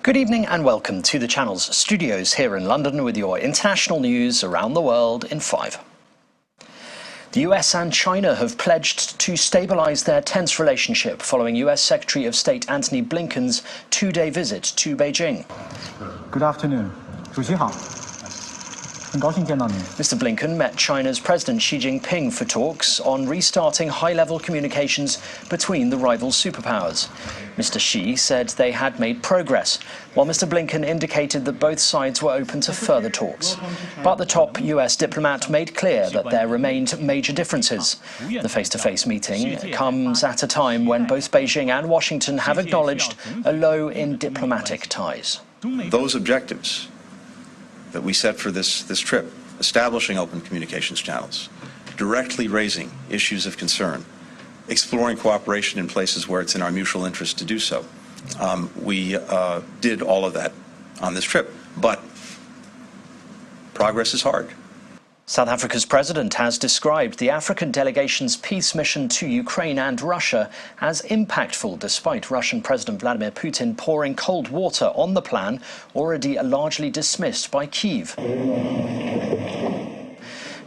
Good evening and welcome to the Channel's studios here in London with your international news around the world in 5. The US and China have pledged to stabilise their tense relationship following US Secretary of State Antony Blinken's two-day visit to Beijing. Good afternoon. 主席好。很高兴见到您。Mr. Blinken met China's President Xi Jinping for talks on restarting high-level communications between the rival superpowers. Mr. Xi said they had made progress, while Mr. Blinken indicated that both sides were open to further talks. But the top US diplomat made clear that there remained major differences. The face-to-face meeting comes at a time when both Beijing and Washington have acknowledged a low in diplomatic ties. Those objectives that we set for this trip, establishing open communications channels, directly raising issues of concern, exploring cooperation in places where it's in our mutual interest to do so. We did all of that on this trip, but progress is hard. South Africa's president has described the African delegation's peace mission to Ukraine and Russia as impactful, despite Russian President Vladimir Putin pouring cold water on the plan already largely dismissed by Kyiv.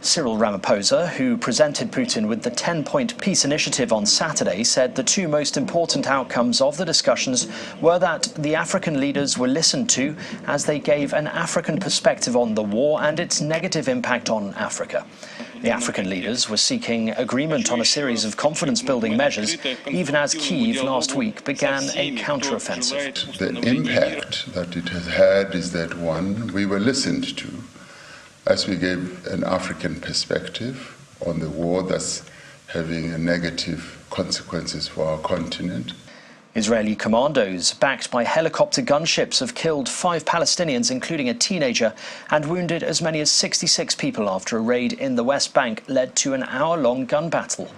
Cyril Ramaphosa, who presented Putin with the 10-point peace initiative on Saturday, said the two most important outcomes of the discussions were that the African leaders were listened to as they gave an African perspective on the war and its negative impact on Africa. The African leaders were seeking agreement on a series of confidence-building measures, even as Kyiv last week began a counter-offensive. The impact that it has had is that, one, we were listened to, as we gave an African perspective on the war that's having negative consequences for our continent. Israeli commandos, backed by helicopter gunships, have killed 5 Palestinians, including a teenager, and wounded as many as 66 people after a raid in the West Bank led to an hour-long gun battle.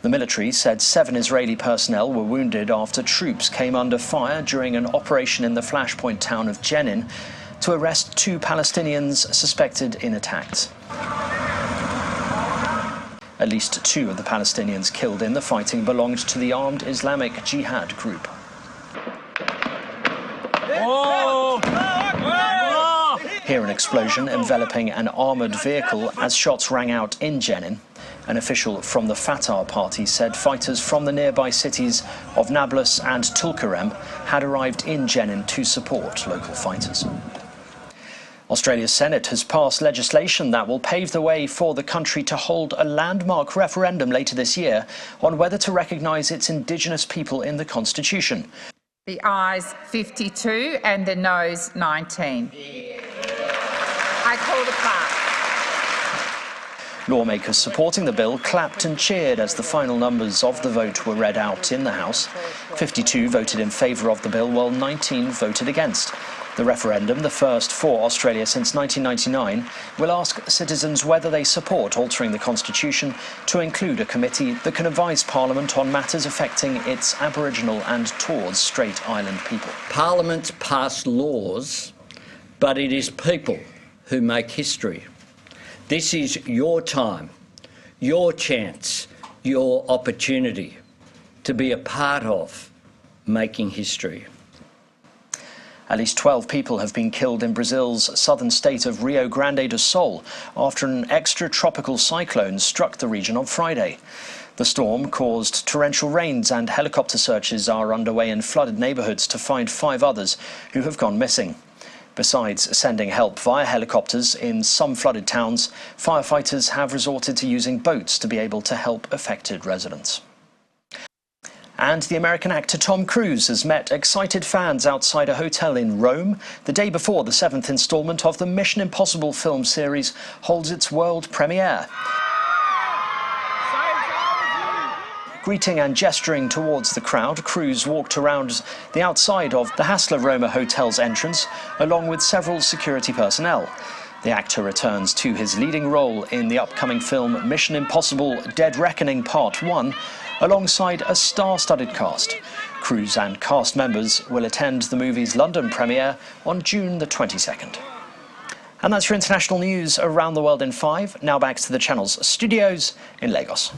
The military said 7 Israeli personnel were wounded after troops came under fire during an operation in the flashpoint town of Jenin to arrest 2 Palestinians suspected in attacks. At least 2 of the Palestinians killed in the fighting belonged to the armed Islamic Jihad group. Here, an explosion enveloping an armoured vehicle as shots rang out in Jenin. An official from the Fatah party said fighters from the nearby cities of Nablus and Tulkarem had arrived in Jenin to support local fighters. Australia's Senate has passed legislation that will pave the way for the country to hold a landmark referendum later this year on whether to recognise its Indigenous people in the Constitution. The ayes 52 and the noes 19. I call the clerk. Lawmakers supporting the bill clapped and cheered as the final numbers of the vote were read out in the House. 52 voted in favour of the bill, while 19 voted against. The referendum, the first for Australia since 1999, will ask citizens whether they support altering the Constitution to include a committee that can advise Parliament on matters affecting its Aboriginal and Torres Strait Island people. Parliaments pass laws, but it is people who make history. This is your time, your chance, your opportunity to be a part of making history. At least 12 people have been killed in Brazil's southern state of Rio Grande do Sul after an extratropical cyclone struck the region on Friday. The storm caused torrential rains, and helicopter searches are underway in flooded neighbourhoods to find 5 others who have gone missing. Besides sending help via helicopters in some flooded towns, firefighters have resorted to using boats to be able to help affected residents. And the American actor Tom Cruise has met excited fans outside a hotel in Rome the day before the 7th instalment of the Mission Impossible film series holds its world premiere. Greeting and gesturing towards the crowd, Cruise walked around the outside of the Hassler Roma Hotel's entrance, along with several security personnel. The actor returns to his leading role in the upcoming film Mission Impossible Dead Reckoning Part 1, alongside a star-studded cast. Cruise and cast members will attend the movie's London premiere on June the 22nd. And that's your international news around the world in 5. Now back to the Channel's studios in Lagos.